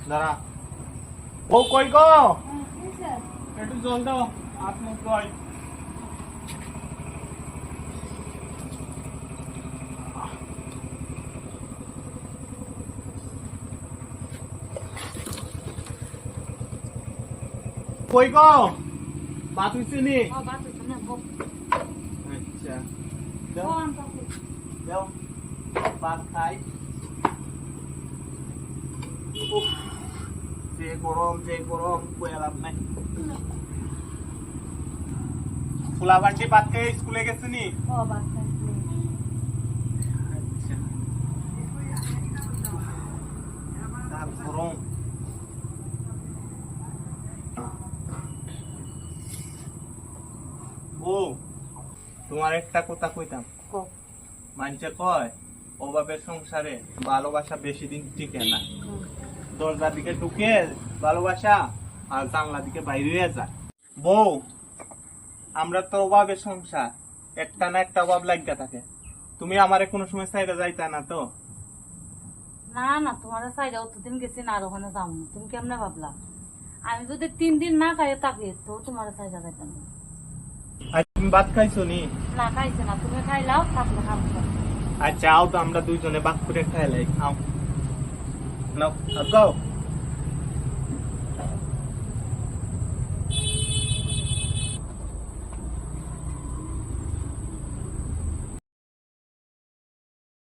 দাঁড়া। ও কই গো, একটু জল দাও, হাত মুখ ধোয়। কই গো, ভাত হইছে নি? আচ্ছা দাও দাও, ভাত খাই। উফ, যে গরম কইয়া লাভ নাই। ফুলা বান্টি ভাত খেয়ে স্কুলে গেছে নি? আচ্ছা, তার গরম। ও তোমার একটা কথা কইতাম। মানুষে কয় অভাবের সংসারে ভালোবাসা বেশি দিন টিকে না। দরজার দিকে ঢুকে ভালোবাসা আর জানলা দিকে বাইরে হয়ে যায়। বউ, আমরা তো অভাবের সংসার, একটা না একটা অভাব লাগিয়া থাকে। তুমি আমারে কোনো সময় চাইরা যাইতা না তো? না না, তোমার সাইডে অতদিন গেছি না, আর ওখানে যাবো না। তুমি কেমনে ভাবলা? আমি যদি 3 দিন না খাই থাকি তো তোমার সাইডে যাইতাম না। আর তুমি ভাত খাইছো নি? না খাইছে না, তুমি খাইলাও, থাকলে খাবো। আচ্ছা আও তো আমরা দুইজনে ভাত করে খাইলাই। আও নাও, গাও।